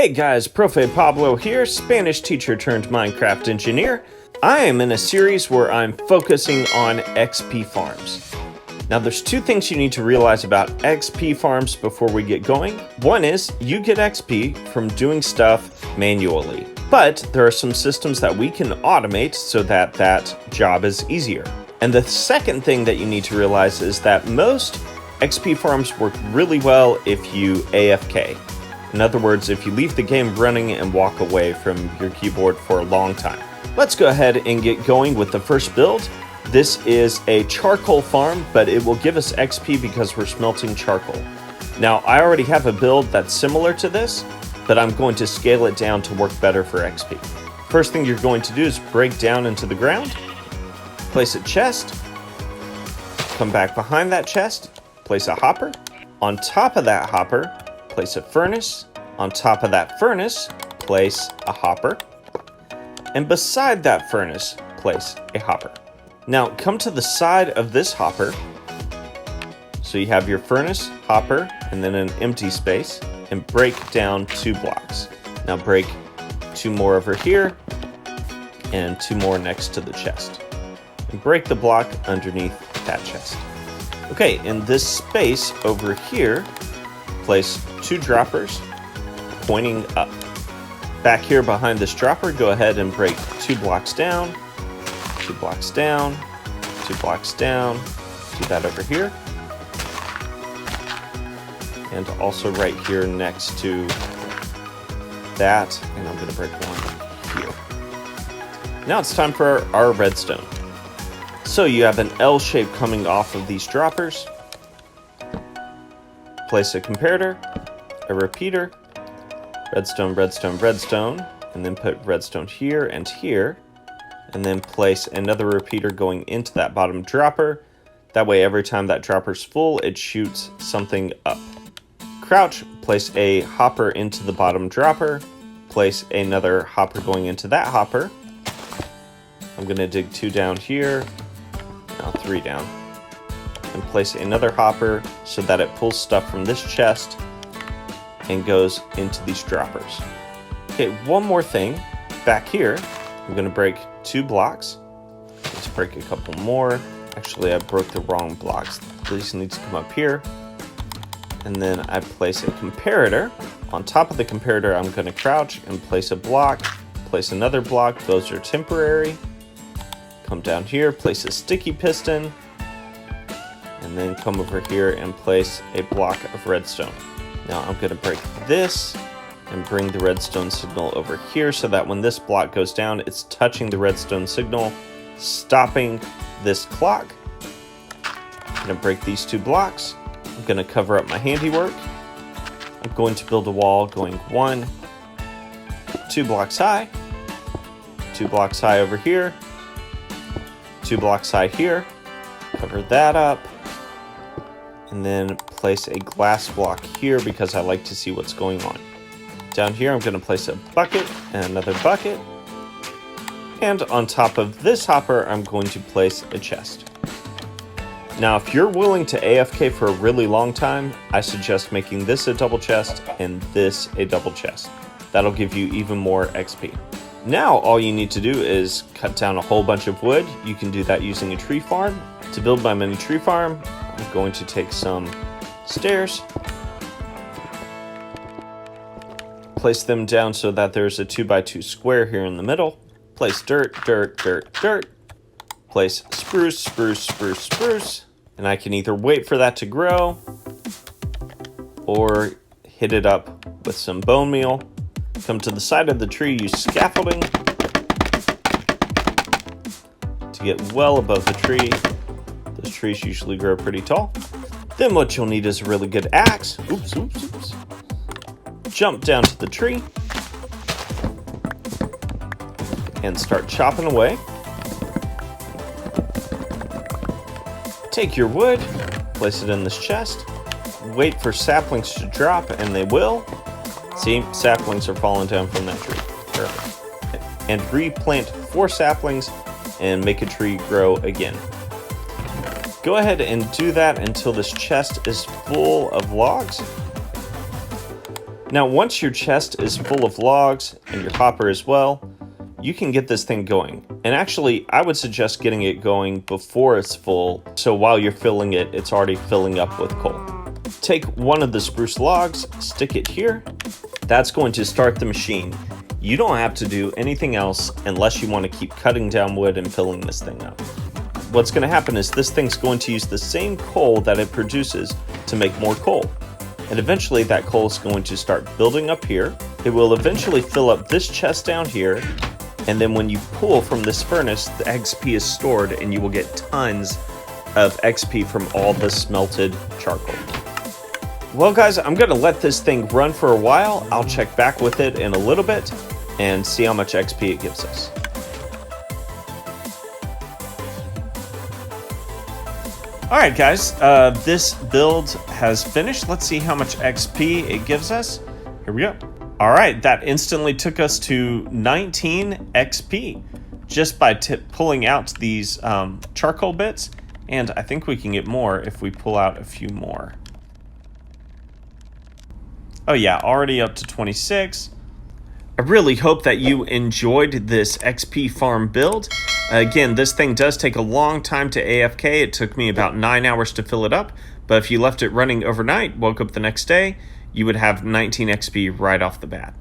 Hey guys, Profe Pablo here, Spanish teacher turned Minecraft engineer. I am in a series where I'm focusing on XP farms. Now there's two things you need to realize about XP farms before we get going. One is you get XP from doing stuff manually, but there are some systems that we can automate so that that job is easier. And the second thing that you need to realize is that most XP farms work really well if you AFK. In other words, if you leave the game running and walk away from your keyboard for a long time. Let's go ahead and get going with the first build. This is a charcoal farm, but it will give us XP because we're smelting charcoal. Now, I already have a build that's similar to this, but I'm going to scale it down to work better for XP. First thing you're going to do is break down into the ground, place a chest, come back behind that chest, place a hopper. On top of that hopper, place a furnace. On top of that furnace, place a hopper. And beside that furnace, place a hopper. Now come to the side of this hopper. So you have your furnace, hopper, and then an empty space, and break down 2 blocks. Now break 2 more over here, and 2 more next to the chest. And break the block underneath that chest. Okay, in this space over here, place 2 droppers pointing up. Back here behind this dropper, go ahead and break 2 blocks down, 2 blocks down, 2 blocks down. Do that over here. And also right here next to that, and I'm gonna break 1 here. Now it's time for our redstone. So you have an L shape coming off of these droppers. Place a comparator, a repeater, redstone, redstone, redstone, and then put redstone here and here, and then place another repeater going into that bottom dropper. That way every time that dropper's full, it shoots something up. Crouch, place a hopper into the bottom dropper, place another hopper going into that hopper. I'm gonna dig 2 down here, now 3 down, and place another hopper so that it pulls stuff from this chest and goes into these droppers. Okay, one more thing. Back here, I'm gonna break 2 blocks. Let's break a couple more. Actually, I broke the wrong blocks. These need to come up here. And then I place a comparator. On top of the comparator, I'm gonna crouch and place a block, place another block. Those are temporary. Come down here, place a sticky piston, and then come over here and place a block of redstone. Now I'm gonna break this and bring the redstone signal over here so that when this block goes down, it's touching the redstone signal, stopping this clock. I'm gonna break these 2 blocks. I'm gonna cover up my handiwork. I'm going to build a wall going 1, 2 blocks high, 2 blocks high over here, 2 blocks high here, cover that up, and then place a glass block here because I like to see what's going on. Down here, I'm gonna place a bucket and another bucket. And on top of this hopper, I'm going to place a chest. Now, if you're willing to AFK for a really long time, I suggest making this a double chest and this a double chest. That'll give you even more XP. Now, all you need to do is cut down a whole bunch of wood. You can do that using a tree farm. To build my mini tree farm, I'm going to take some stairs, place them down so that there's a 2x2 square here in the middle, place dirt, dirt, dirt, dirt, place spruce, spruce, spruce, spruce, and I can either wait for that to grow or hit it up with some bone meal. Come to the side of the tree, use scaffolding to get well above the tree. Those trees usually grow pretty tall. Then what you'll need is a really good axe. Oops, oops, oops. Jump down to the tree and start chopping away. Take your wood, place it in this chest, wait for saplings to drop, and they will. See, saplings are falling down from that tree. Perfect. And replant 4 saplings and make a tree grow again. Go ahead and do that until this chest is full of logs. Now, once your chest is full of logs and your hopper as well, you can get this thing going. And actually, I would suggest getting it going before it's full, so while you're filling it, it's already filling up with coal. Take one of the spruce logs, stick it here. That's going to start the machine. You don't have to do anything else unless you want to keep cutting down wood and filling this thing up. What's going to happen is this thing's going to use the same coal that it produces to make more coal. And eventually that coal is going to start building up here. It will eventually fill up this chest down here. And then when you pull from this furnace, the XP is stored and you will get tons of XP from all the smelted charcoal. Well guys, I'm gonna let this thing run for a while. I'll check back with it in a little bit and see how much XP it gives us. All right guys, this build has finished. Let's see how much XP it gives us. Here we go. All right, that instantly took us to 19 XP just by pulling out these charcoal bits. And I think we can get more if we pull out a few more. Oh yeah, already up to 26. I really hope that you enjoyed this XP farm build. Again, this thing does take a long time to AFK. It took me about 9 hours to fill it up. But if you left it running overnight, woke up the next day, you would have 19 XP right off the bat.